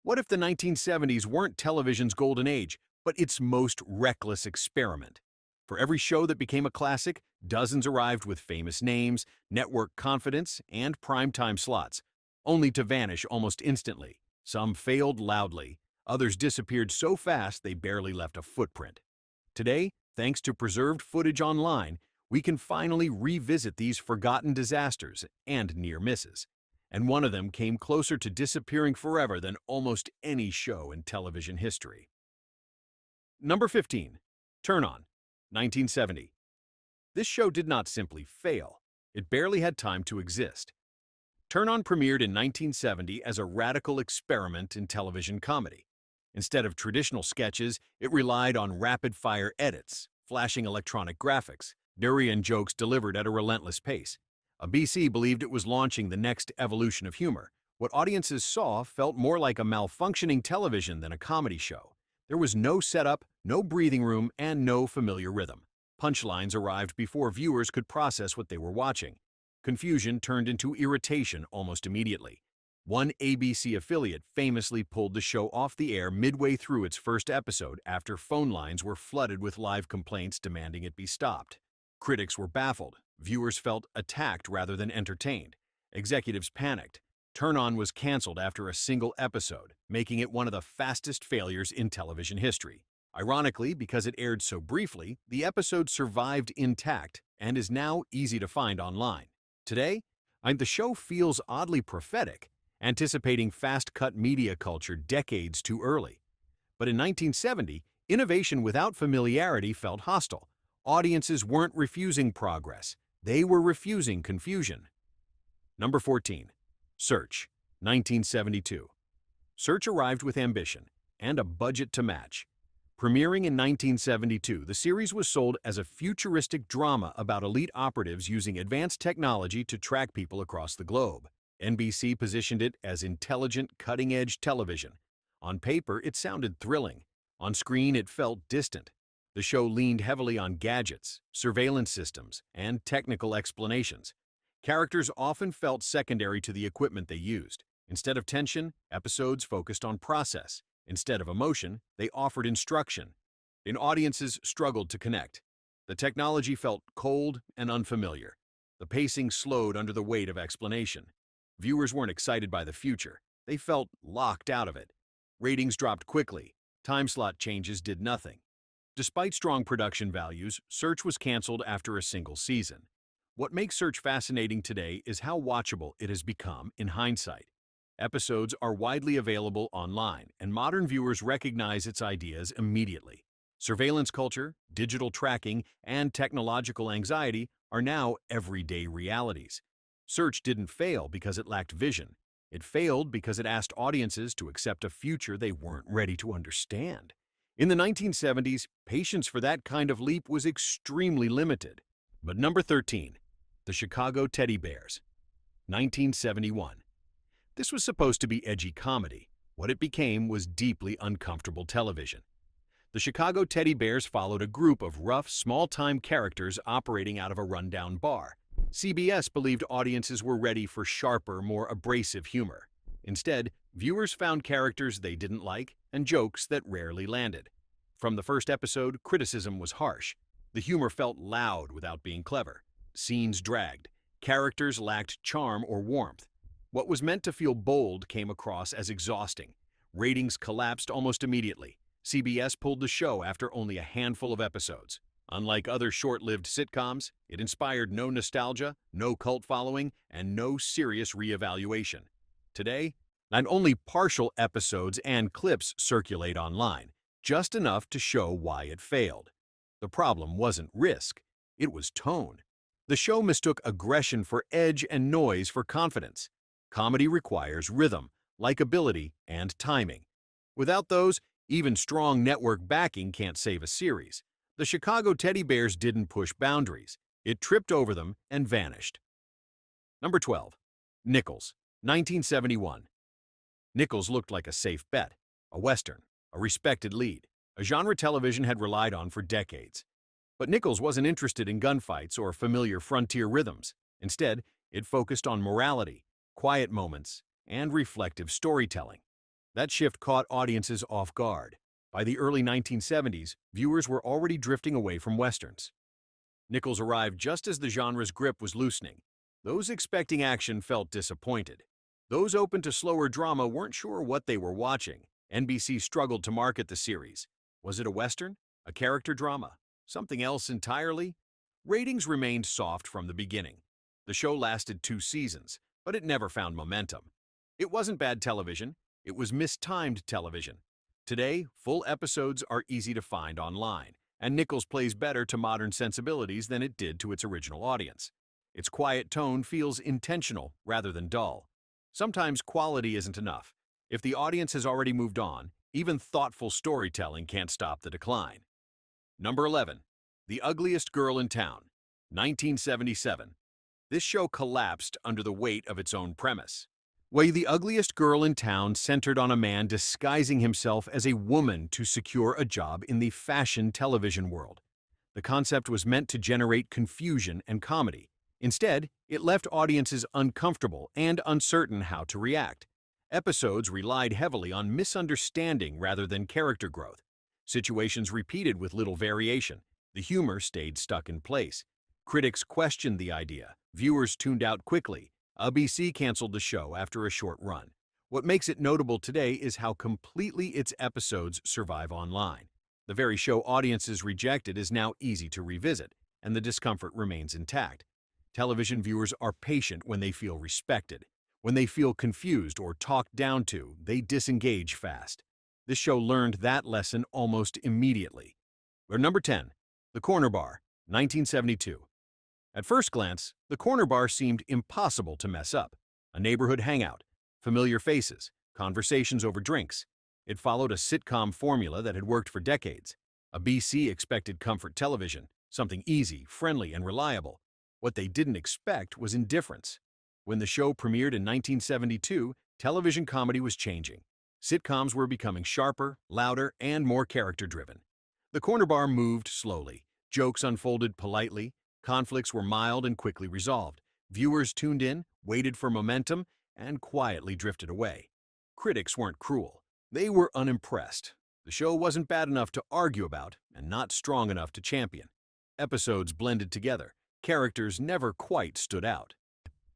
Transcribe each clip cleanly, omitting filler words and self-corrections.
What if the 1970s weren't television's golden age, but its most reckless experiment? For every show that became a classic, dozens arrived with famous names, network confidence, and primetime slots, only to vanish almost instantly. Some failed loudly, others disappeared so fast they barely left a footprint. Today, thanks to preserved footage online, we can finally revisit these forgotten disasters and near misses. And one of them came closer to disappearing forever than almost any show in television history. Number 15. Turn On, 1970. This show did not simply fail, it barely had time to exist. Turn On premiered in 1970 as a radical experiment in television comedy. Instead of traditional sketches, it relied on rapid-fire edits, flashing electronic graphics, durian jokes delivered at a relentless pace. ABC believed it was launching the next evolution of humor. What audiences saw felt more like a malfunctioning television than a comedy show. There was no setup, no breathing room, and no familiar rhythm. Punchlines arrived before viewers could process what they were watching. Confusion turned into irritation almost immediately. One ABC affiliate famously pulled the show off the air midway through its first episode after phone lines were flooded with live complaints demanding it be stopped. Critics were baffled. Viewers felt attacked rather than entertained. Executives panicked. Turn On was canceled after a single episode, making it one of the fastest failures in television history. Ironically, because it aired so briefly, the episode survived intact and is now easy to find online. Today, the show feels oddly prophetic, anticipating fast-cut media culture decades too early. But in 1970, innovation without familiarity felt hostile. Audiences weren't refusing progress, they were refusing confusion. Number 14. Search, 1972. Search arrived with ambition and a budget to match. Premiering in 1972, the series was sold as a futuristic drama about elite operatives using advanced technology to track people across the globe. NBC positioned it as intelligent, cutting-edge television. On paper, it sounded thrilling. On screen, it felt distant. The show leaned heavily on gadgets, surveillance systems, and technical explanations. Characters often felt secondary to the equipment they used. Instead of tension, episodes focused on process. Instead of emotion, they offered instruction. And audiences struggled to connect. The technology felt cold and unfamiliar. The pacing slowed under the weight of explanation. Viewers weren't excited by the future. They felt locked out of it. Ratings dropped quickly. Time slot changes did nothing. Despite strong production values, Search was canceled after a single season. What makes Search fascinating today is how watchable it has become in hindsight. Episodes are widely available online, and modern viewers recognize its ideas immediately. Surveillance culture, digital tracking, and technological anxiety are now everyday realities. Search didn't fail because it lacked vision. It failed because it asked audiences to accept a future they weren't ready to understand. In the 1970s, patience for that kind of leap was extremely limited. But number 13, The Chicago Teddy Bears, 1971. This was supposed to be edgy comedy. What it became was deeply uncomfortable television. The Chicago Teddy Bears followed a group of rough, small-time characters operating out of a rundown bar. CBS believed audiences were ready for sharper, more abrasive humor. Instead, viewers found characters they didn't like and jokes that rarely landed. From the first episode, criticism was harsh. The humor felt loud without being clever. Scenes dragged. Characters lacked charm or warmth. What was meant to feel bold came across as exhausting. Ratings collapsed almost immediately. CBS pulled the show after only a handful of episodes. Unlike other short-lived sitcoms, it inspired no nostalgia, no cult following, and no serious reevaluation. Today, not only partial episodes and clips circulate online, just enough to show why it failed. The problem wasn't risk, it was tone. The show mistook aggression for edge and noise for confidence. Comedy requires rhythm, likability, and timing. Without those, even strong network backing can't save a series. The Chicago Teddy Bears didn't push boundaries. It tripped over them and vanished. Number 12. Nichols, 1971. Nichols looked like a safe bet, a Western, a respected lead, a genre television had relied on for decades. But Nichols wasn't interested in gunfights or familiar frontier rhythms. Instead, it focused on morality, quiet moments, and reflective storytelling. That shift caught audiences off guard. By the early 1970s, viewers were already drifting away from westerns. Nichols arrived just as the genre's grip was loosening. Those expecting action felt disappointed. Those open to slower drama weren't sure what they were watching. NBC struggled to market the series. Was it a western? A character drama? Something else entirely? Ratings remained soft from the beginning. The show lasted 2 seasons, but it never found momentum. It wasn't bad television, it was mistimed television. Today, full episodes are easy to find online, and Nichols plays better to modern sensibilities than it did to its original audience. Its quiet tone feels intentional rather than dull. Sometimes quality isn't enough. If the audience has already moved on, even thoughtful storytelling can't stop the decline. Number 11. The Ugliest Girl in Town, 1977. This show collapsed under the weight of its own premise. The Ugliest Girl in Town centered on a man disguising himself as a woman to secure a job in the fashion television world. The concept was meant to generate confusion and comedy. Instead, it left audiences uncomfortable and uncertain how to react. Episodes relied heavily on misunderstanding rather than character growth. Situations repeated with little variation. The humor stayed stuck in place. Critics questioned the idea. Viewers tuned out quickly. ABC canceled the show after a short run. What makes it notable today is how completely its episodes survive online. The very show audiences rejected is now easy to revisit, and the discomfort remains intact. Television viewers are patient when they feel respected. When they feel confused or talked down to, they disengage fast. This show learned that lesson almost immediately. Number 10. The Corner Bar, 1972. At first glance, the Corner Bar seemed impossible to mess up. A neighborhood hangout, familiar faces, conversations over drinks. It followed a sitcom formula that had worked for decades. ABC expected comfort television, something easy, friendly, and reliable. What they didn't expect was indifference. When the show premiered in 1972, television comedy was changing. Sitcoms were becoming sharper, louder, and more character-driven. The Corner Bar moved slowly. Jokes unfolded politely. Conflicts were mild and quickly resolved. Viewers tuned in, waited for momentum, and quietly drifted away. Critics weren't cruel. They were unimpressed. The show wasn't bad enough to argue about and not strong enough to champion. Episodes blended together. Characters never quite stood out.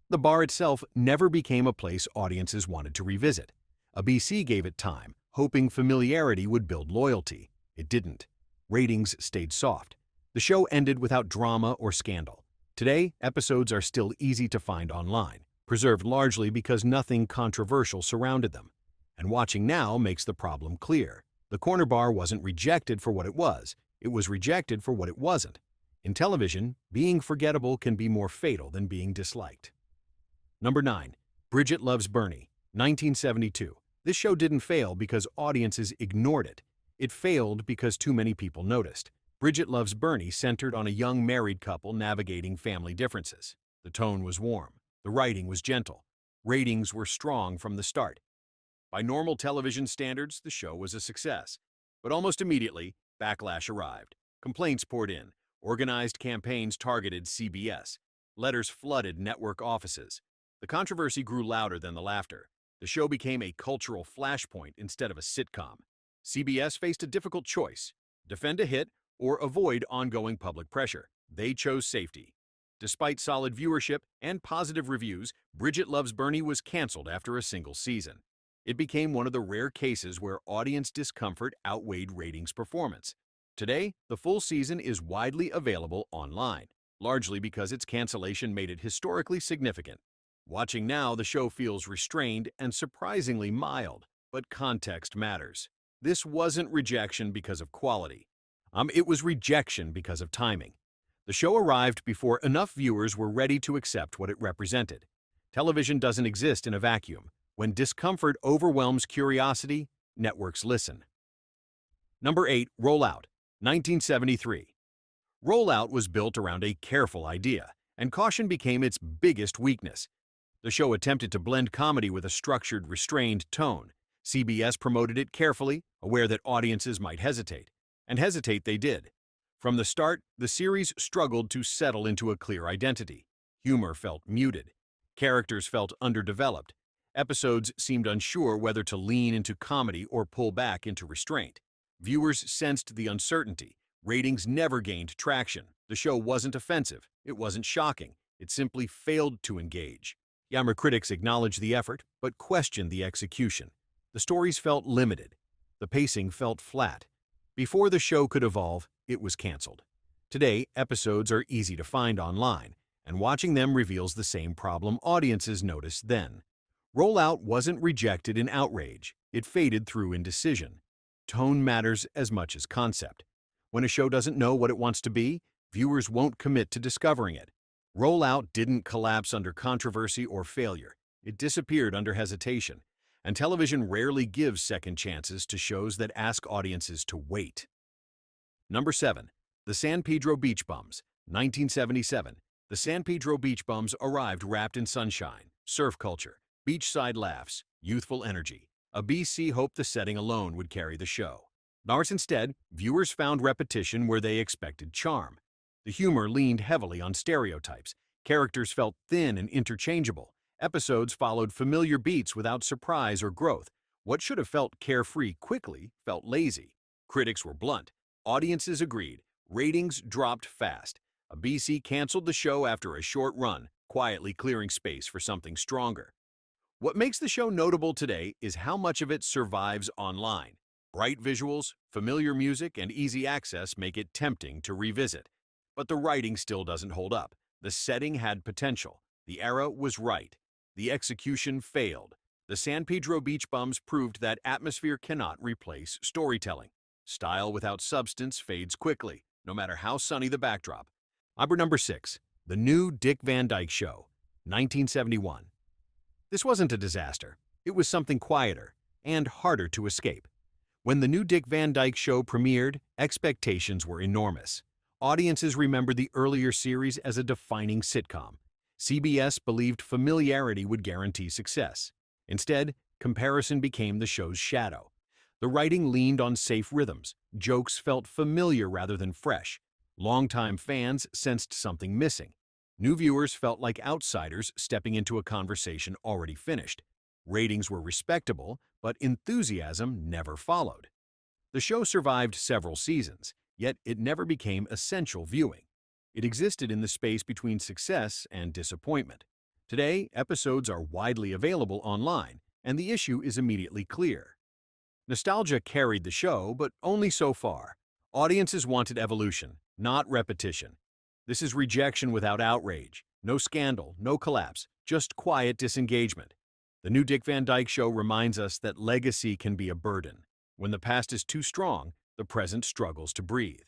The bar itself never became a place audiences wanted to revisit. ABC gave it time, hoping familiarity would build loyalty. It didn't. Ratings stayed soft. The show ended without drama or scandal. Today, episodes are still easy to find online, preserved largely because nothing controversial surrounded them. And watching now makes the problem clear. The Corner Bar wasn't rejected for what it was rejected for what it wasn't. In television, being forgettable can be more fatal than being disliked. Number 9. Bridget Loves Bernie, 1972. This show didn't fail because audiences ignored it. It failed because too many people noticed. Bridget Loves Bernie centered on a young married couple navigating family differences. The tone was warm. The writing was gentle. Ratings were strong from the start. By normal television standards, the show was a success. But almost immediately, backlash arrived. Complaints poured in. Organized campaigns targeted CBS. Letters flooded network offices. The controversy grew louder than the laughter. The show became a cultural flashpoint instead of a sitcom. CBS faced a difficult choice: defend a hit or avoid ongoing public pressure. They chose safety. Despite solid viewership and positive reviews, Bridget Loves Bernie was canceled after a single season. It became one of the rare cases where audience discomfort outweighed ratings performance. Today, the full season is widely available online, largely because its cancellation made it historically significant. Watching now, the show feels restrained and surprisingly mild, but context matters. This wasn't rejection because of quality. It was rejection because of timing. The show arrived before enough viewers were ready to accept what it represented. Television doesn't exist in a vacuum. When discomfort overwhelms curiosity, networks listen. Number 8. Rollout, 1973. Rollout was built around a careful idea, and caution became its biggest weakness. The show attempted to blend comedy with a structured, restrained tone. CBS promoted it carefully, aware that audiences might hesitate. And hesitate they did. From the start, the series struggled to settle into a clear identity. Humor felt muted. Characters felt underdeveloped. Episodes seemed unsure whether to lean into comedy or pull back into restraint. Viewers sensed the uncertainty. Ratings never gained traction. The show wasn't offensive. It wasn't shocking. It simply failed to engage. Younger critics acknowledged the effort, but questioned the execution. The stories felt limited. The pacing felt flat. Before the show could evolve, it was canceled. Today, episodes are easy to find online, and watching them reveals the same problem audiences noticed then. Rollout wasn't rejected in outrage. It faded through indecision. Tone matters as much as concept. When a show doesn't know what it wants to be, viewers won't commit to discovering it. Rollout didn't collapse under controversy or failure. It disappeared under hesitation. And television rarely gives second chances to shows that ask audiences to wait. Number 7. The San Pedro Beach Bums, 1977. The San Pedro Beach Bums arrived wrapped in sunshine, surf culture, beachside laughs, youthful energy. A BC hoped the setting alone would carry the show. Ours instead, viewers found repetition where they expected charm. The humor leaned heavily on stereotypes. Characters felt thin and interchangeable. Episodes followed familiar beats without surprise or growth. What should have felt carefree quickly felt lazy. Critics were blunt. Audiences agreed. Ratings dropped fast. A BC canceled the show after a short run, quietly clearing space for something stronger. What makes the show notable today is how much of it survives online. Bright visuals, familiar music, and easy access make it tempting to revisit. But the writing still doesn't hold up. The setting had potential. The era was right. The execution failed. The San Pedro Beach Bums proved that atmosphere cannot replace storytelling. Style without substance fades quickly, no matter how sunny the backdrop. Number 6. The New Dick Van Dyke Show, 1971. This wasn't a disaster. It was something quieter and harder to escape. When the New Dick Van Dyke Show premiered, expectations were enormous. Audiences remember the earlier series as a defining sitcom. CBS believed familiarity would guarantee success. Instead, comparison became the show's shadow. The writing leaned on safe rhythms. Jokes felt familiar rather than fresh. Longtime fans sensed something missing. New viewers felt like outsiders stepping into a conversation already finished. Ratings were respectable, but enthusiasm never followed. The show survived several seasons, yet it never became essential viewing. It existed in the space between success and disappointment. Today, episodes are widely available online, and the issue is immediately clear. Nostalgia carried the show, but only so far. Audiences wanted evolution, not repetition. This is rejection without outrage. No scandal, no collapse, just quiet disengagement. The New Dick Van Dyke Show reminds us that legacy can be a burden. When the past is too strong, the present struggles to breathe.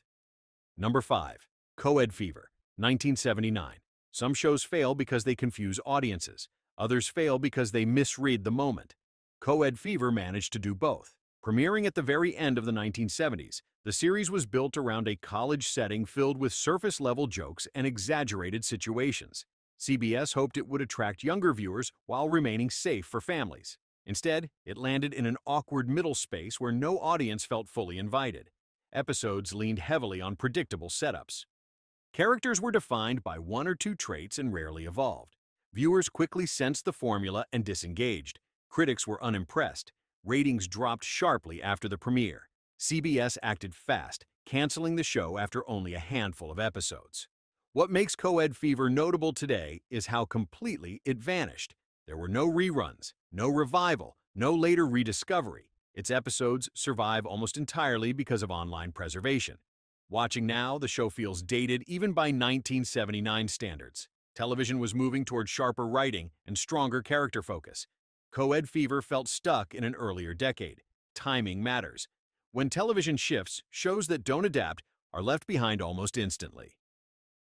Number 5. Co-ed Fever, 1979. Some shows fail because they confuse audiences. Others fail because they misread the moment. Co-ed Fever managed to do both. Premiering at the very end of the 1970s, the series was built around a college setting filled with surface-level jokes and exaggerated situations. CBS hoped it would attract younger viewers while remaining safe for families. Instead, it landed in an awkward middle space where no audience felt fully invited. Episodes leaned heavily on predictable setups. Characters were defined by one or two traits and rarely evolved. Viewers quickly sensed the formula and disengaged. Critics were unimpressed. Ratings dropped sharply after the premiere. CBS acted fast, canceling the show after only a handful of episodes. What makes Co-ed Fever notable today is how completely it vanished. There were no reruns, no revival, no later rediscovery. Its episodes survive almost entirely because of online preservation. Watching now, the show feels dated even by 1979 standards. Television was moving toward sharper writing and stronger character focus. Co-ed Fever felt stuck in an earlier decade. Timing matters. When television shifts, shows that don't adapt are left behind almost instantly.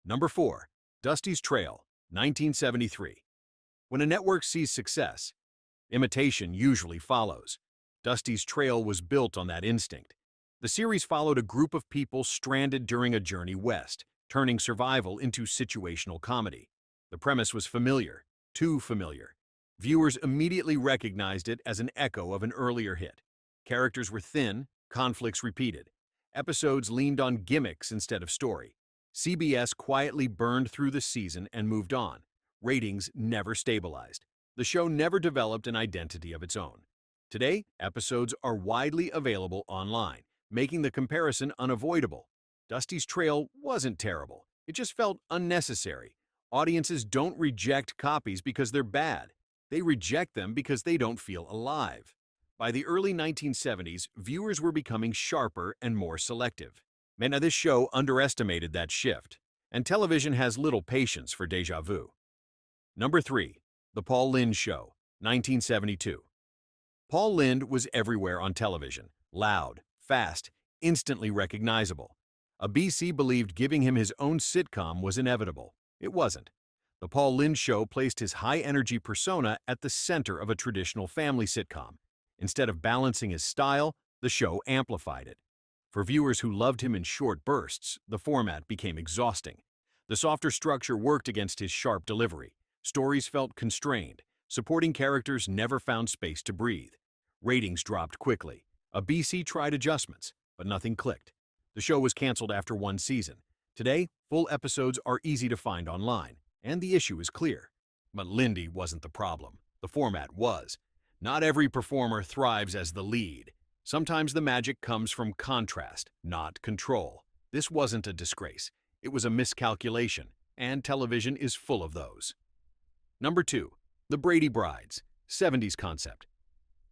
Number 4. Dusty's Trail, 1973. When a network sees success, imitation usually follows. Dusty's Trail was built on that instinct. The series followed a group of people stranded during a journey west, turning survival into situational comedy. The premise was familiar, too familiar. Viewers immediately recognized it as an echo of an earlier hit. Characters were thin, conflicts repeated. Episodes leaned on gimmicks instead of story. CBS quietly burned through the season and moved on. Ratings never stabilized. the show never developed an identity of its own. Today, episodes are widely available online, making the comparison unavoidable. Dusty's Trail wasn't terrible. It just felt unnecessary. Audiences don't reject copies because they're bad. They reject them because they don't feel alive. By the early 1970s, viewers were becoming sharper and more selective. Man, now this show underestimated that shift, and television has little patience for déjà vu. Number 3. The Paul Lynde Show, 1972. Paul Lynde was everywhere on television, loud, fast, instantly recognizable. A BC believed giving him his own sitcom was inevitable. It wasn't. The Paul Lynde Show placed his high-energy persona at the center of a traditional family sitcom. Instead of balancing his style, the show amplified it. For viewers who loved him in short bursts, the format became exhausting. The softer structure worked against his sharp delivery. Stories felt constrained. Supporting characters never found space to breathe. Ratings dropped quickly. A BC tried adjustments, but nothing clicked. The show was canceled after one season. Today, full episodes are easy to find online, and the issue is clear. But Lynde wasn't the problem. The format was. Not every performer thrives as the lead. Sometimes the magic comes from contrast, not control. This wasn't a disgrace. It was a miscalculation, and television is full of those. Number 2. The Brady Brides, 70s concept.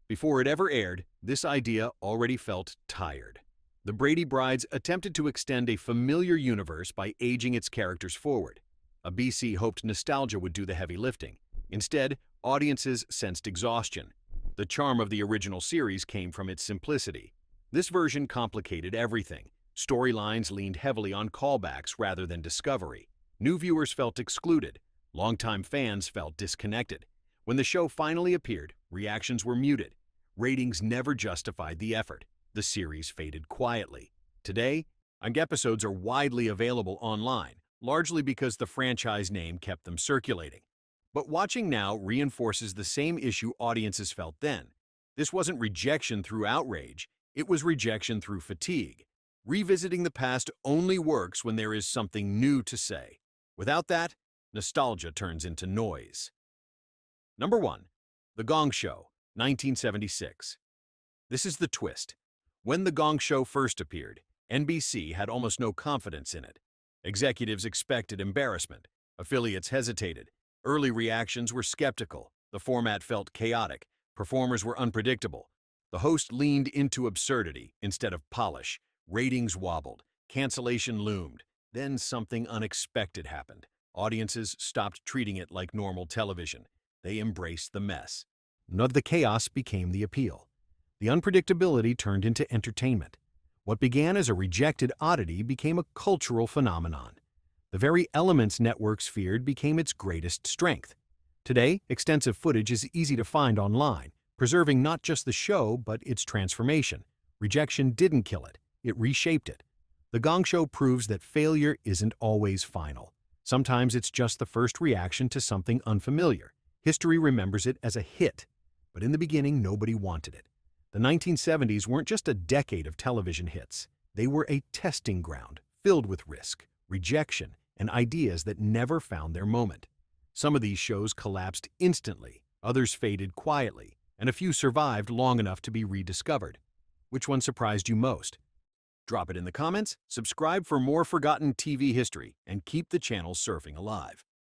Before it ever aired, this idea already felt tired. The Brady Brides attempted to extend a familiar universe by aging its characters forward. A BC hoped nostalgia would do the heavy lifting. Instead, audiences sensed exhaustion. The charm of the original series came from its simplicity. This version complicated everything. Storylines leaned heavily on callbacks rather than discovery. New viewers felt excluded. Longtime fans felt disconnected. When the show finally appeared, reactions were muted. Ratings never justified the effort. The series faded quietly. Today, episodes are widely available online, largely because the franchise name kept them circulating. But watching now reinforces the same issue audiences felt then. This wasn't rejection through outrage, it was rejection through fatigue. Revisiting the past only works when there is something new to say. Without that, nostalgia turns into noise. Number 1. The Gong Show, 1976. This is the twist. When The Gong Show first appeared, NBC had almost no confidence in it. Executives expected embarrassment. Affiliates hesitated. Early reactions were skeptical. The format felt chaotic. Performers were unpredictable. The host leaned into absurdity instead of polish. Ratings wobbled. Cancellation loomed. Then something unexpected happened. Audiences stopped treating it like normal television. They embraced the mess. None of the chaos became the appeal. The unpredictability turned into entertainment. What began as a rejected oddity became a cultural phenomenon. The very elements networks feared became its greatest strength. Today, extensive footage is easy to find online, preserving not just the show but its transformation. Rejection didn't kill it, it reshaped it. The Gong Show proves that failure isn't always final. Sometimes it's just the first reaction to something unfamiliar. History remembers it as a hit, but in the beginning nobody wanted it. The 1970s weren't just a decade of television hits. They were a testing ground, filled with risk, rejection, and ideas that never found their moment. Some of these shows collapsed instantly, others faded quietly, and a few survived long enough to be rediscovered. Which one surprised you most? Drop it in the comments, subscribe for more forgotten TV history, and keep the channel surfing alive.